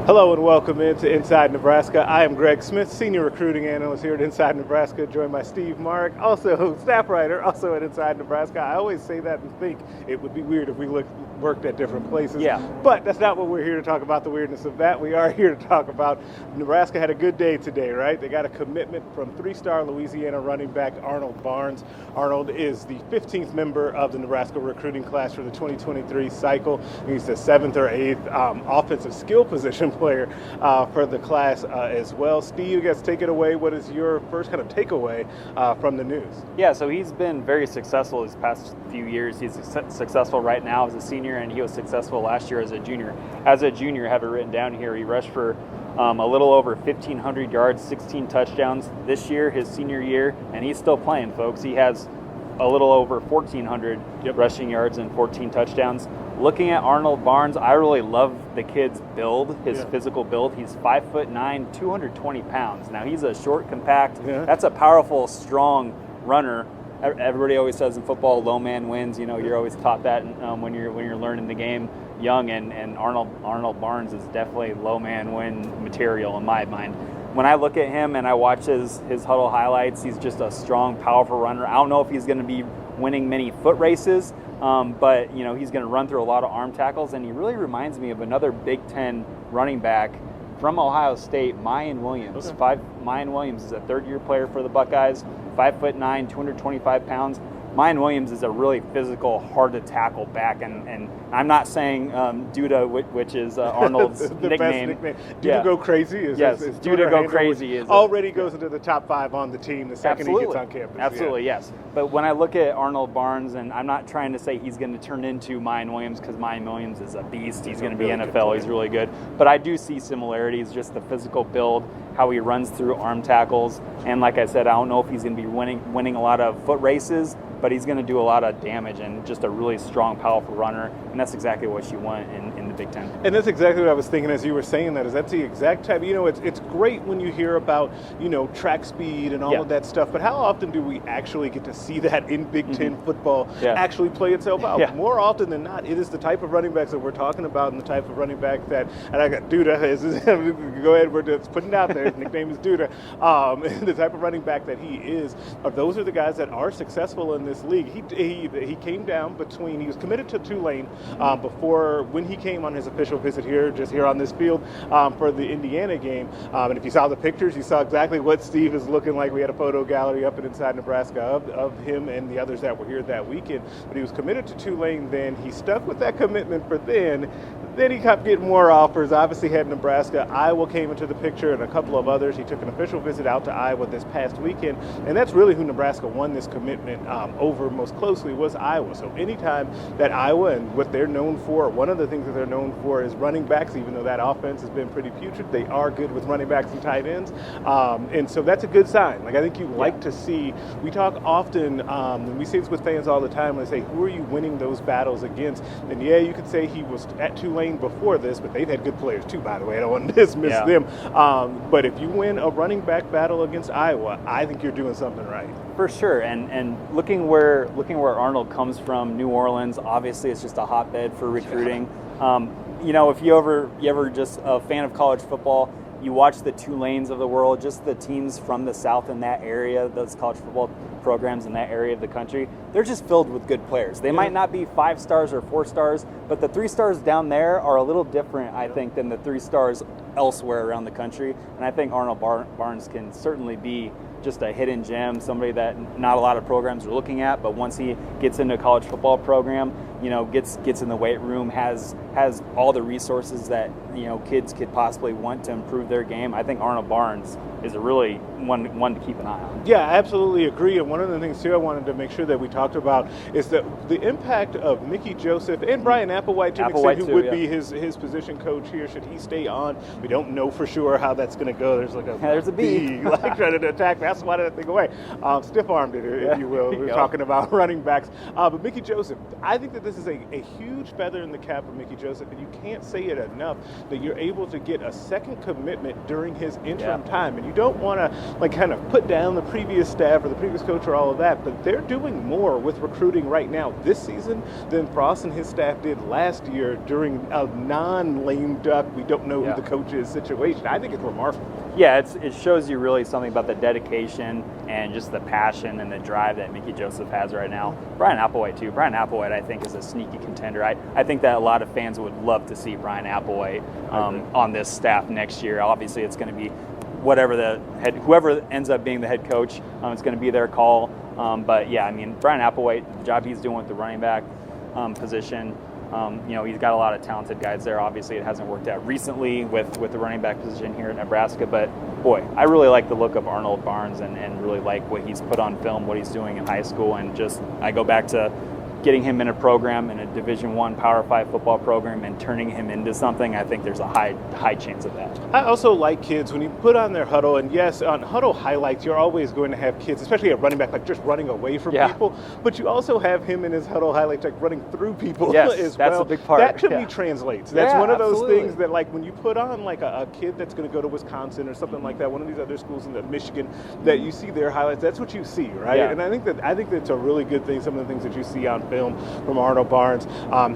Hello and welcome into Inside Nebraska. I am Greg Smith, Senior Recruiting Analyst here at Inside Nebraska, joined by Steve Marik, also staff writer, also at Inside Nebraska. I always say that and think it would be weird if we worked at different places. Yeah. But that's not what we're here to talk about, the weirdness of that. We are here to talk about Nebraska had a good day today, right? They got a commitment from three-star Louisiana running back Arnold Barnes. Arnold is the 15th member of the Nebraska recruiting class for the 2023 cycle. He's the 7th or 8th offensive skill position player for the class as well. Steve, you guys take it away. What is your first kind of takeaway from the news? Yeah, so he's been very successful these past few years. He's successful right now as a senior, and he was successful last year as a junior. As a junior, I have it written down here, he rushed for a little over 1,500 yards, 16 touchdowns this year, his senior year, and he's still playing, folks. He has a little over 1,400 rushing yards and 14 touchdowns. Looking at Arnold Barnes, I really love the kid's build, his physical build. He's 5'9", 220 pounds. Now, he's a short, compact. That's a powerful, strong runner. Everybody always says in football, low man wins. You know, you're always taught that when you're learning the game young. And Arnold Barnes is definitely low man win material in my mind. When I look at him and I watch his huddle highlights, he's just a strong, powerful runner. I don't know if he's going to be winning many foot races, but he's going to run through a lot of arm tackles, and he really reminds me of another Big Ten running back from Ohio State, Mayan Williams. Mayan Williams is a third-year player for the Buckeyes, 5'9", 225 pounds. Mayan Williams is a really physical, hard-to-tackle back, and I'm not saying Duda, which is Arnold's the nickname. Best nickname. Duda go crazy? Is Duda go crazy is already goes into the top 5 on the team the second he gets on campus. Absolutely, yes. But when I look at Arnold Barnes, and I'm not trying to say he's going to turn into Mayan Williams, because Mayan Williams is a beast. He's going to be NFL. He's really good. But I do see similarities, just the physical build, how he runs through arm tackles. And like I said, I don't know if he's going to be winning a lot of foot races, but he's going to do a lot of damage and just a really strong, powerful runner. And that's exactly what you want in the Big Ten. And that's exactly what I was thinking as you were saying that, is that's the exact type. It's great when you hear about, track speed and all of that stuff, but how often do we actually get to see that in Big Ten football actually play itself out? More often than not, it is the type of running backs that we're talking about, and the type of running back that, and I got Duda, go ahead, we're just putting it out there, his nickname is Duda, the type of running back that he is, those are the guys that are successful in this league. He came down between, he was committed to Tulane before, when he came on his official visit here, just here on this field for the Indiana game. And if you saw the pictures, you saw exactly what Steve is looking like. We had a photo gallery up at Inside Nebraska of him and the others that were here that weekend. But he was committed to Tulane then. He stuck with that commitment for then. Then he kept getting more offers, obviously had Nebraska. Iowa came into the picture and a couple of others. He took an official visit out to Iowa this past weekend. And that's really who Nebraska won this commitment over most closely, was Iowa. So anytime that Iowa, and what they're known for, one of the things that they're known for is running backs, even though that offense has been pretty putrid, they are good with running backs and tight ends. And so that's a good sign. Like, I think you like to see, we talk often, and we see this with fans all the time, when they say, who are you winning those battles against? And you could say he was at Tulane before this, but they've had good players too, by the way. I don't want to dismiss them. But if you win a running back battle against Iowa, I think you're doing something right. For sure, and looking where Arnold comes from, New Orleans, obviously it's just a hotbed for recruiting. If you ever just a fan of college football, you watch the Tulanes of the world, just the teams from the South in that area, those college football programs in that area of the country, they're just filled with good players. They might not be 5 stars or 4 stars, but the 3 stars down there are a little different, I think, than the 3 stars elsewhere around the country. And I think Arnold Barnes can certainly be just a hidden gem, somebody that not a lot of programs are looking at, but once he gets into a college football program, gets in the weight room, has all the resources that kids could possibly want to improve their game. I think Arnold Barnes is a really one to keep an eye on. Yeah, I absolutely agree. And one of the things too I wanted to make sure that we talked about is that the impact of Mickey Joseph and Brian Applewhite to an extent, who would be his position coach here should he stay on. We don't know for sure how that's going to go. There's a bee like trying to attack. That's why that thing away. Stiff-armed it, if you will. We're talking about running backs. But Mickey Joseph, I think that this is a huge feather in the cap for Mickey Joseph, and you can't say it enough that you're able to get a second commitment during his interim time. And you don't want to kind of put down the previous staff or the previous coach or all of that, but they're doing more with recruiting right now this season than Frost and his staff did last year during a non-lame duck, we don't know who the coach is situation. I think it's remarkable. Yeah, it shows you really something about the dedication and just the passion and the drive that Mickey Joseph has right now. Brian Applewhite, too. Brian Applewhite, I think, is a sneaky contender. I think that a lot of fans would love to see Brian Applewhite on this staff next year. Obviously, it's going to be whoever ends up being the head coach, it's going to be their call. But, yeah, I mean, Brian Applewhite, the job he's doing with the running back position, he's got a lot of talented guys there. Obviously, it hasn't worked out recently with the running back position here in Nebraska. But, boy, I really like the look of Arnold Barnes and really like what he's put on film, what he's doing in high school. And just I go back to getting him in a program, in a Division I Power 5 football program, and turning him into something. I think there's a high chance of that. I also like kids when you put on their huddle, and yes, on huddle highlights, you're always going to have kids, especially a running back, like just running away from people. But you also have him in his huddle highlights, like running through people as well. That's a big part. That to me translates. That's one of those things that, like, when you put on like a kid that's going to go to Wisconsin or something like that, one of these other schools in Michigan, that you see their highlights. That's what you see, right? Yeah. And I think that's a really good thing. Some of the things that you see on film from Arnold Barnes.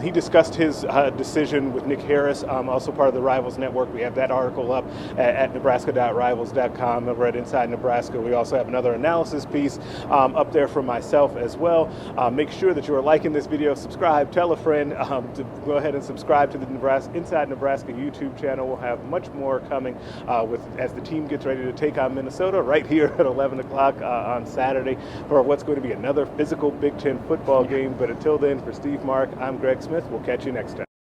He discussed his decision with Nick Harris, also part of the Rivals Network. We have that article up at nebraska.rivals.com over at Inside Nebraska. We also have another analysis piece up there from myself as well. Make sure that you are liking this video, subscribe, tell a friend to go ahead and subscribe to the Inside Nebraska YouTube channel. We'll have much more coming as the team gets ready to take on Minnesota right here at 11 o'clock on Saturday for what's going to be another physical Big Ten football game. But until then, for Steve Marik, I'm Greg Smith. We'll catch you next time.